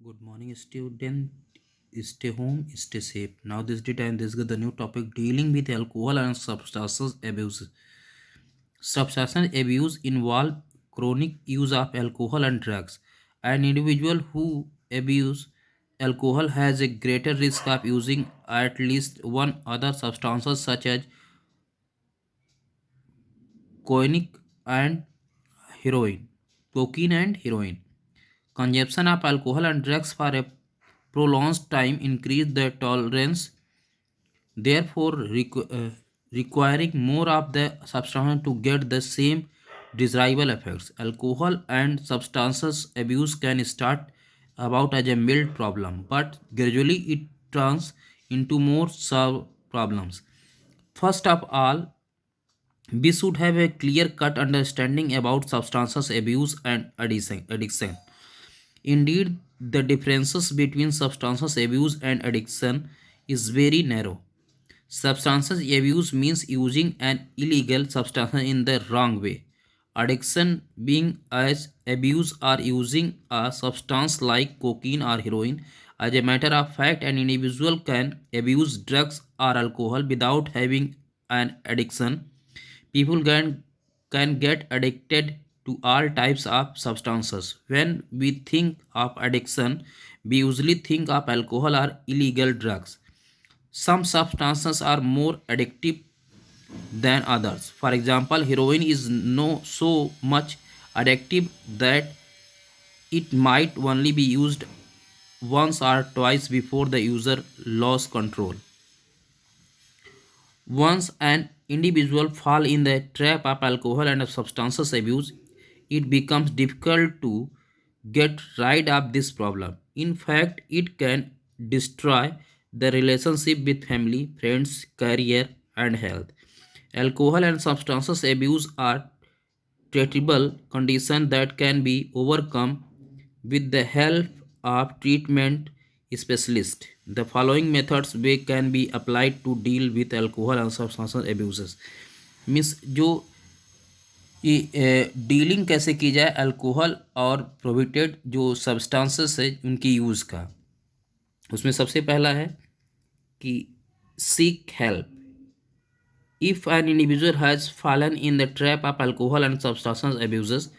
Good morning, student. Stay home, stay safe. Now, this data and this is the new topic dealing with alcohol and substances abuse. Substance abuse involve chronic use of alcohol and drugs. An individual who abuse alcohol has a greater risk of using at least one other substances such as cocaine and heroin. Cocaine and heroin. Consumption of alcohol and drugs for a prolonged time increase the tolerance, therefore requiring more of the substance to get the same desirable effects. Alcohol and substances abuse can start about as a mild problem, but gradually it turns into more severe problems. First of all, we should have a clear cut understanding about substances abuse and addiction. Indeed, the differences between substances abuse and addiction is very narrow. Substances abuse means using an illegal substance in the wrong way. Addiction being as abuse or using a substance like cocaine or heroin. As a matter of fact, an individual can abuse drugs or alcohol without having an addiction. People can get addicted to all types of substances. When we think of addiction, we usually think of alcohol or illegal drugs. Some substances are more addictive than others. For example, heroin is no so much addictive that it might only be used once or twice before the user lost control. Once an individual fall in the trap of alcohol and substances abuse, it becomes difficult to get rid of this problem. In fact, it can destroy the relationship with family, friends, career, and health. Alcohol and substances abuse are treatable conditions that can be overcome with the help of treatment specialists. The following methods can be applied to deal with alcohol and substance abuses. Means जो ये dealing कैसे की जाए alcohol और prohibited जो substances है उनकी use का, उसमें सबसे पहला है कि seek help. If an individual has fallen in the trap of alcohol and substance abuses,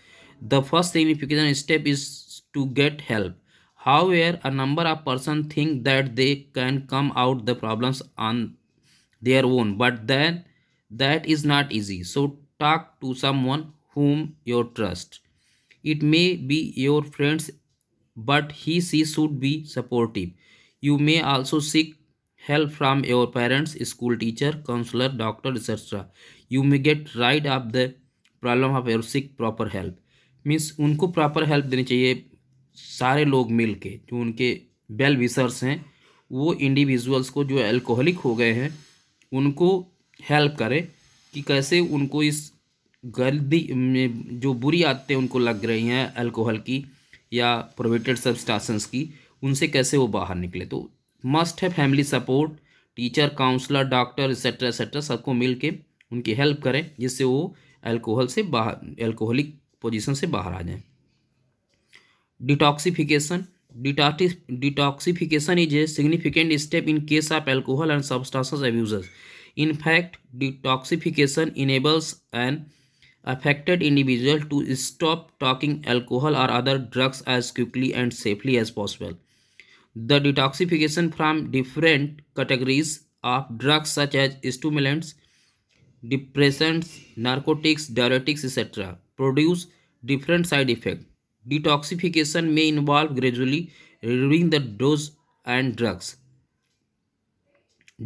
the first significant step is to get help. However, a number of persons think that they can come out the problems on their own, but then that is not easy. So talk to someone whom you trust. It may be your friends, but she should be supportive. You may also seek help from your parents, school teacher, counselor, doctor, etc. You may get rid of the problem of your seek proper help. Means उनको proper help देनी चाहिए. सारे लोग मिल के जो उनके well wishers हैं वो इंडिविजुअल्स को जो अल्कोहलिक हो गए हैं उनको हेल्प करें कि कैसे उनको इस गंदी में जो बुरी आदतें उनको लग रही हैं अल्कोहल की या प्रोहिबिटेड सब्सटेंसेस की, उनसे कैसे वो बाहर निकले. तो मस्ट है family support, teacher, counsellor, doctor etcetera etcetera सबको मिल के उनकी हेल्प करें जिससे वो अल्कोहल से बाहर अल्कोहलिक पोजीशन से बाहर आ जाएं. Detoxification. Detoxification is a significant step in case of alcohol and substance abuses. In fact, detoxification enables an affected individual to stop taking alcohol or other drugs as quickly and safely as possible. The detoxification from different categories of drugs such as stimulants, depressants, narcotics, diuretics, etc. produce different side effects. Detoxification may involve gradually reducing the dose and drugs.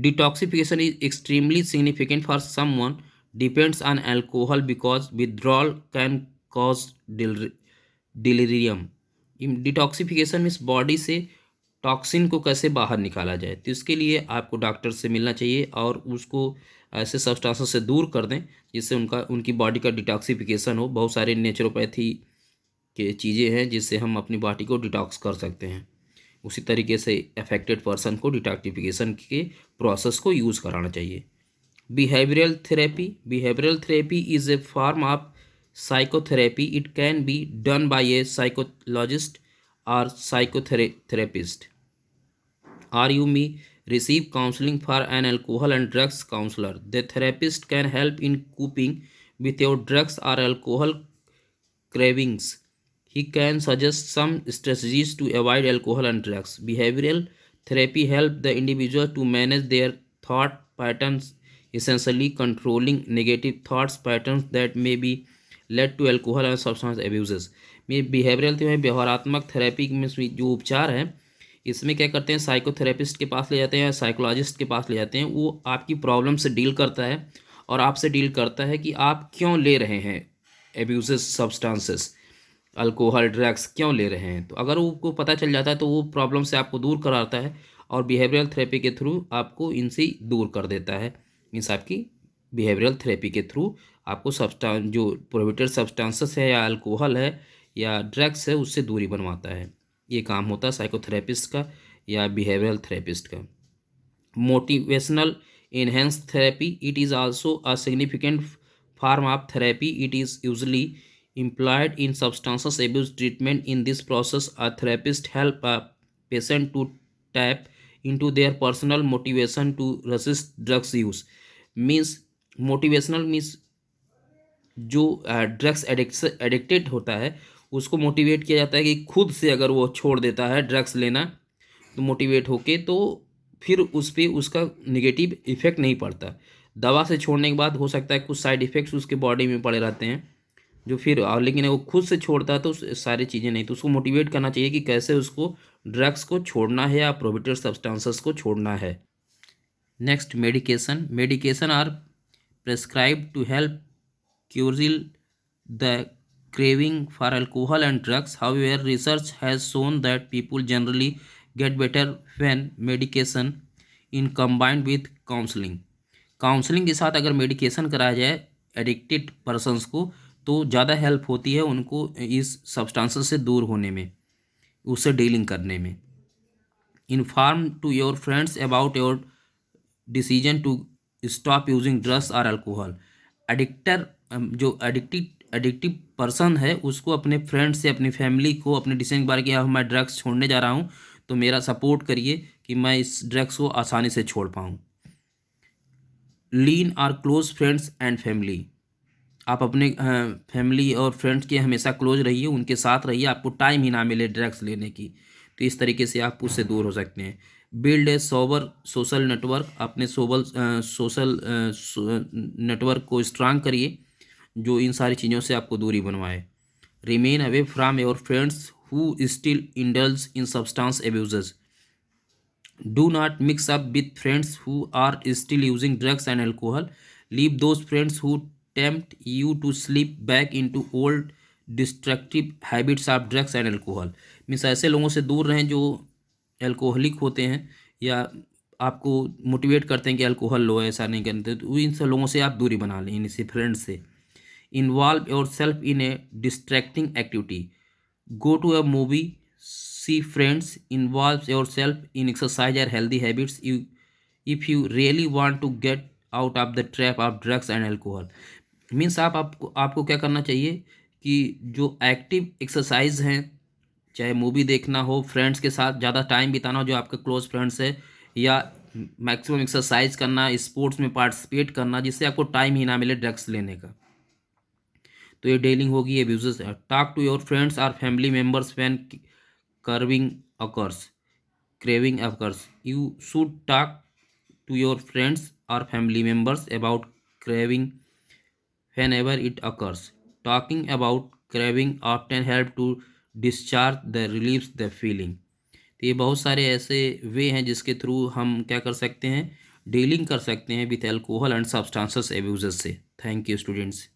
Detoxification is extremely significant for someone depends on alcohol because withdrawal can cause delirium. Detoxification means body से toxin को कैसे बाहर निकाला जाए, तो इसके लिए आपको डॉक्टर से मिलना चाहिए और उसको ऐसे सब्सटेंसेस से दूर कर दें जिससे उनकी बॉडी का डिटॉक्सिफिकेशन हो. बहुत सारे नेचुरोपैथी के चीज़ें हैं जिससे हम अपनी बॉडी को डिटॉक्स कर सकते हैं. उसी तरीके से अफेक्टेड पर्सन को डिटॉक्सिफिकेशन के प्रोसेस को यूज़ कराना चाहिए. Behavioural therapy is a form of psychotherapy. It can be done by a psychologist or psychotherapist, or you may receive counseling for an alcohol and drugs counselor. The therapist can help in coping with your drugs or alcohol cravings. He can suggest some strategies to avoid alcohol and drugs. Behavioral therapy helps the individual to manage their thought patterns, essentially controlling negative thoughts patterns that may be led to alcohol and substance abuses. में behavioural में व्यवहारात्मक therapy में जो उपचार है, इसमें क्या करते हैं, साइकोथेरेपिस्ट के पास ले जाते हैं या साइकोलॉजिस्ट के पास ले जाते हैं। वो आपकी प्रॉब्लम से डील करता है और आपसे डील करता है कि आप क्यों ले रहे हैं एब्यूजेस सब्सटेंसेस, अल्कोहल ड्रग्स क्यों ले रहे हैं। तो अगर वो पता चल जाता है तो वो प्रॉब्लम से आपको दूर कराता है और बिहेवियरल थेरेपी के थ्रू आपको इनसे दूर कर देता है। मीन्स आपकी बिहेवियरल थेरेपी के थ्रू आपको सब्सटेंस जो प्रोहिबिटेड सब्सटेंसेस है या अल्कोहल है या ड्रग्स है उससे दूरी बनवाता है। ये काम होता है साइकोथेरेपिस्ट का या बिहेवियरल थेरेपिस्ट का। Motivational enhanced therapy, it is also a significant form of therapy. It is usually employed in substance abuse treatment. In this process, a therapist help a patient to tap into their personal motivation to resist drugs use. Means motivational means जो drugs addicted होता है उसको motivate किया जाता है कि खुद से अगर वो छोड़ देता है ड्रग्स लेना तो मोटिवेट होके, तो फिर उस पर उसका नेगेटिव इफेक्ट नहीं पड़ता। दवा से छोड़ने के बाद हो सकता है कुछ साइड इफ़ेक्ट्स उसके बॉडी में पड़े रहते हैं जो फिर लेकिन वो खुद से छोड़ता है तो सारी चीज़ें नहीं। तो उसको मोटिवेट करना चाहिए कि कैसे उसको ड्रग्स को छोड़ना है या प्रोहिबिटेड सब्सटेंसेस को छोड़ना है। Next, medication are prescribe to help curtail the craving for alcohol and drugs. However, research has shown that people generally get better when medication in combined with counseling. Counselling के साथ अगर medication कराया जाए addicted persons को तो ज़्यादा help होती है उनको इस सब्सटेंसेस से दूर होने में, उससे डीलिंग करने में। Inform to your friends about your decision to stop using drugs और अल्कोहल। जो एडिक्टिव पर्सन है उसको अपने फ्रेंड से, अपनी फैमिली को अपने डिसीजन के बारे में, अब मैं ड्रग्स छोड़ने जा रहा हूँ तो मेरा सपोर्ट करिए कि मैं इस ड्रग्स को आसानी से छोड़ पाऊँ। Lean our close friends and family, आप अपने फैमिली और फ्रेंड्स के हमेशा क्लोज रहिए, उनके साथ रहिए, आपको टाइम ही ना मिले ड्रग्स लेने की, तो इस तरीके से आप उससे दूर हो सकते हैं। Build a sober social network, अपने सोशल नेटवर्क को स्ट्रांग करिए जो इन सारी चीज़ों से आपको दूरी बनवाए। Remain away from your friends who still indulge in substance abuses. Do not mix up with friends who are still using drugs and alcohol. Leave those friends who tempt you to slip back into old destructive habits of drugs and alcohol. Means ऐसे लोगों से दूर रहें जो alcoholic होते हैं या आपको मोटिवेट करते हैं कि अल्कोहल लो, ऐसा नहीं करते, तो इन सब लोगों से आप दूरी बना लें, इनसे फ्रेंड्स से। Involve yourself in a distracting activity, go to a movie, see friends, involve yourself in exercise और healthy habits if you really want to get out of the trap of drugs and alcohol. Means आपको क्या करना चाहिए कि जो active exercise हैं, चाहे movie देखना हो, फ्रेंड्स के साथ ज़्यादा टाइम बिताना हो जो आपके क्लोज फ्रेंड्स है, या मैक्सिमम एक्सरसाइज करना, स्पोर्ट्स में पार्टिसिपेट करना जिससे आपको टाइम ही ना मिले ड्रग्स लेने का, तो ये डीलिंग होगी abuses. Talk to your friends और family members when craving occurs. You should talk to your friends or family members about craving whenever it occurs. Talking about craving often help to discharge the relieves the feeling. तो ये बहुत सारे ऐसे वे हैं जिसके through हम क्या कर सकते हैं, डीलिंग कर सकते हैं with alcohol and substances abuses से। Thank you students.